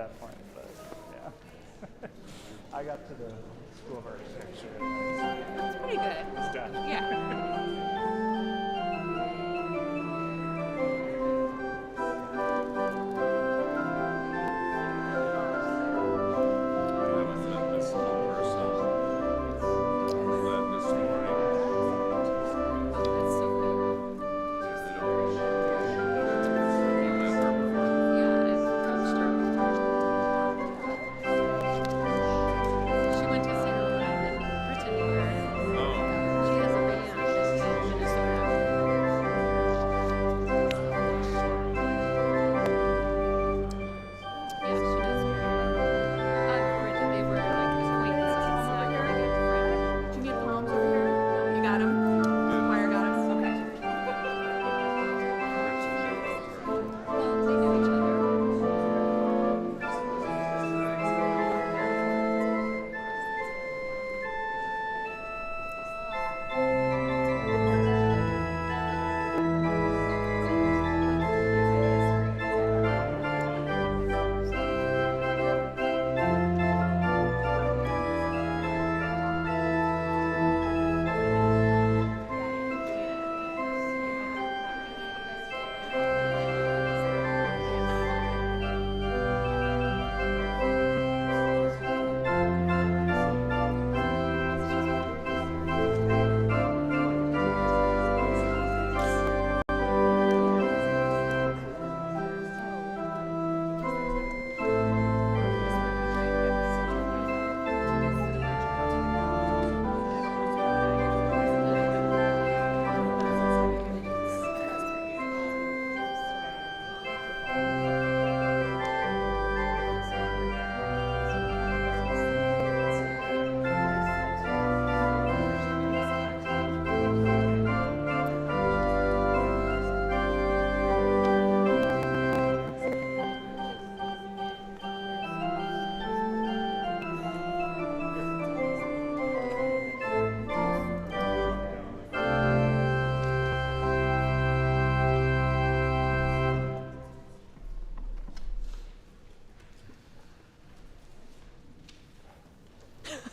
that point, but yeah. I got to the School of Architecture. That's pretty good. It's done. Yeah. That's so good. Yeah, I've coached her. She went to St. Olaf in Brittany. She has a band in Minnesota. Yeah, she does very good. They were like acquaintances, not really good friends. Do you need palms over here? No, you got them? Choir got them? Okay. Well, they know each other.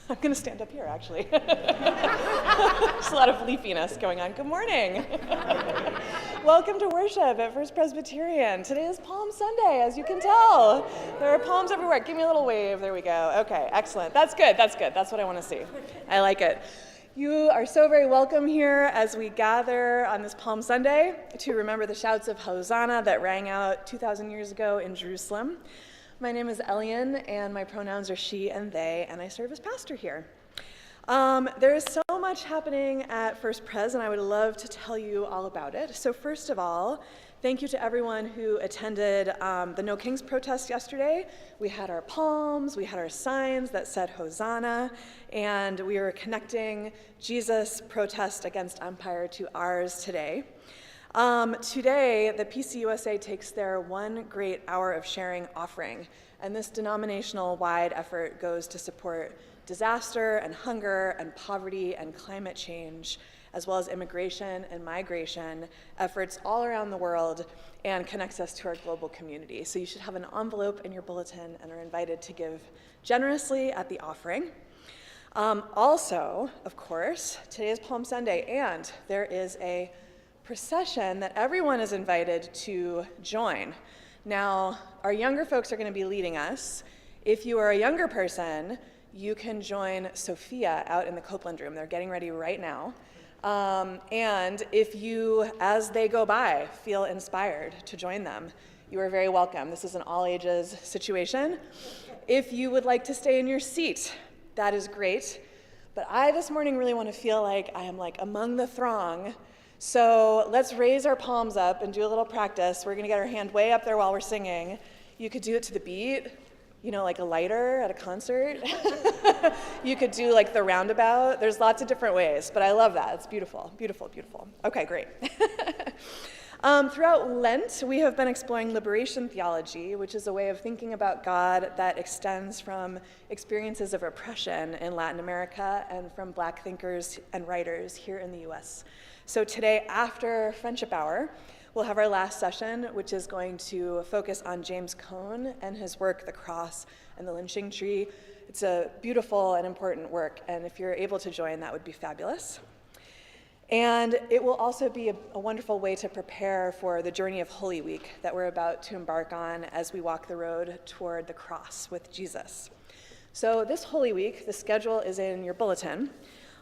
I'm going to stand up here, actually. There's a lot of leafiness going on. Good morning. Welcome to worship at First Presbyterian. Today is Palm Sunday, as you can tell. There are palms everywhere. Give me a little wave. There we go. Okay, excellent. That's good. That's good. That's what I want to see. I like it. You are so very welcome here as we gather on this Palm Sunday to remember the shouts of Hosanna that rang out 2,000 years ago in Jerusalem. My name is Elian, and my pronouns are she and they, and I serve as pastor here. There is so much happening at First Pres, and I would love to tell you all about it. So first of all, thank you to everyone who attended the No Kings protest yesterday. We had our palms, we had our signs that said Hosanna, and we were connecting Jesus' protest against empire to ours today. Today, the PCUSA takes their one great hour of sharing offering, and this denominational-wide effort goes to support disaster and hunger and poverty and climate change, as well as immigration and migration efforts all around the world, and connects us to our global community. So you should have an envelope in your bulletin and are invited to give generously at the offering. Also, of course, today is Palm Sunday, and there is a procession that everyone is invited to join. Now, our younger folks are going to be leading us. If you are a younger person, you can join Sophia out in the Copeland room. They're getting ready right now. And if you, as they go by, feel inspired to join them, you are very welcome. This is an all-ages situation. If you would like to stay in your seat, that is great. But I this morning really want to feel like I am like among the throng. So let's raise our palms up and do a little practice. We're going to get our hand way up there while we're singing. You could do it to the beat, you know, like a lighter at a concert. You could do like the roundabout. There's lots of different ways, but I love that. It's beautiful, beautiful, beautiful. Okay, great. Throughout Lent, we have been exploring liberation theology, which is a way of thinking about God that extends from experiences of oppression in Latin America and from Black thinkers and writers here in the US. So today, after Friendship Hour, We'll have our last session, which is going to focus on James Cone and his work, The Cross and the Lynching Tree. It's a beautiful and important work, and if you're able to join, that would be fabulous. And it will also be a wonderful way to prepare for the journey of Holy Week that we're about to embark on as we walk the road toward the cross with Jesus. So this Holy Week, the schedule is in your bulletin.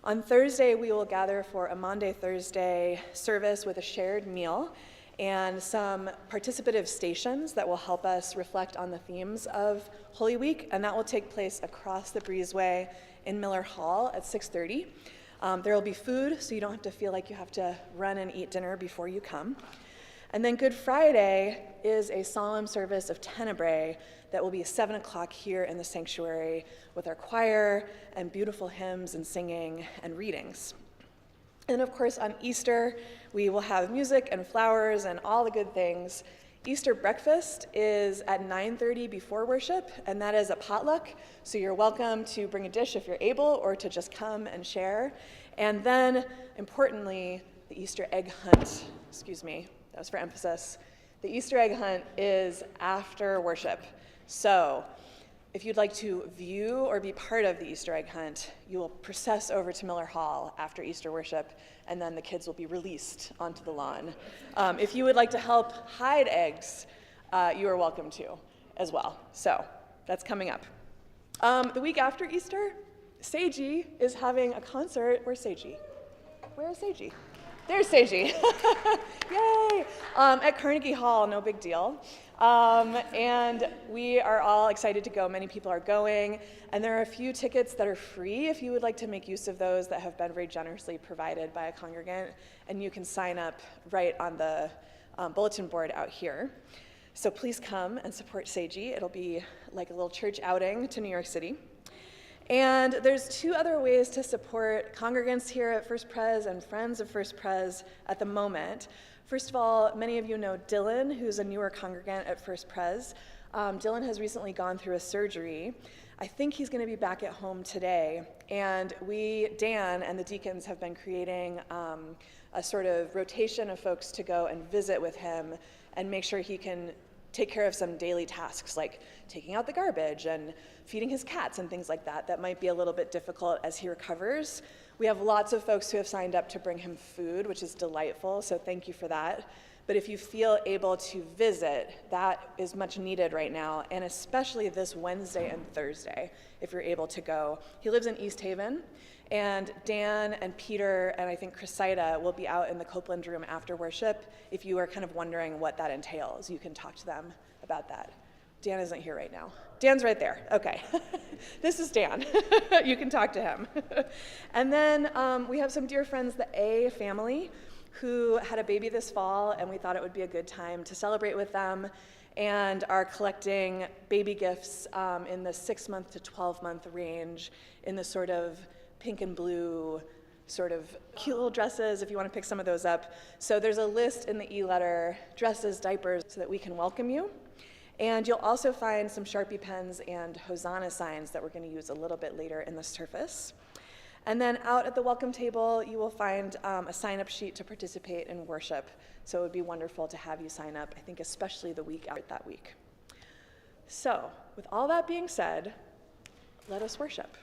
On Thursday, we will gather for a Maundy Thursday service with a shared meal and some participative stations that will help us reflect on the themes of Holy Week, and that will take place across the breezeway in Miller Hall at 6:30. There will be food, so you don't have to feel like you have to run and eat dinner before you come. And then Good Friday is a solemn service of Tenebrae that will be 7 o'clock here in the sanctuary with our choir and beautiful hymns and singing and readings. And of course, on Easter, we will have music and flowers and all the good things. Easter breakfast is at 9:30 before worship, and that is a potluck, so you're welcome to bring a dish if you're able, or to just come and share. And then, importantly, the Easter egg hunt, that was for emphasis. The Easter egg hunt is after worship. So if you'd like to view or be part of the Easter egg hunt, you will process over to Miller Hall after Easter worship, and then the kids will be released onto the lawn. If you would like to help hide eggs, you are welcome to as well. So that's coming up. The week after Easter, Seiji is having a concert. Where's Seiji? Where is Seiji? There's Seiji. Yay! At Carnegie Hall, no big deal. And we are all excited to go. Many people are going. And there are a few tickets that are free if you would like to make use of those that have been very generously provided by a congregant. And you can sign up right on the bulletin board out here. So please come and support Seiji. It'll be like a little church outing to New York City. And there's two other ways to support congregants here at First Pres and friends of First Pres at the moment. First of all, many of you know Dylan, who's a newer congregant at First Pres. Dylan has recently gone through a surgery. I think he's going to be back at home today. And Dan and the deacons have been creating a sort of rotation of folks to go and visit with him and make sure he can take care of some daily tasks like taking out the garbage and feeding his cats and things like that that might be a little bit difficult as he recovers. We have lots of folks who have signed up to bring him food, which is delightful, so thank you for that. But if you feel able to visit, that is much needed right now, and especially this Wednesday and Thursday, if you're able to go. He lives in East Haven, and Dan and Peter and I think Cressida will be out in the Copeland room after worship. If you are kind of wondering what that entails, you can talk to them about that. Dan isn't here right now. Dan's right there. Okay. This is Dan. You can talk to him. And then we have some dear friends, the A family, who had a baby this fall, and we thought it would be a good time to celebrate with them, and are collecting baby gifts in the 6-month to 12-month range in the sort of pink and blue, sort of cute little dresses, if you want to pick some of those up. So there's a list in the e-letter, dresses, diapers, so that we can welcome you. And you'll also find some Sharpie pens and Hosanna signs that we're going to use a little bit later in the service. And then out at the welcome table, you will find a sign-up sheet to participate in worship. So it would be wonderful to have you sign up, I think especially the week out that week. So with all that being said, let us worship.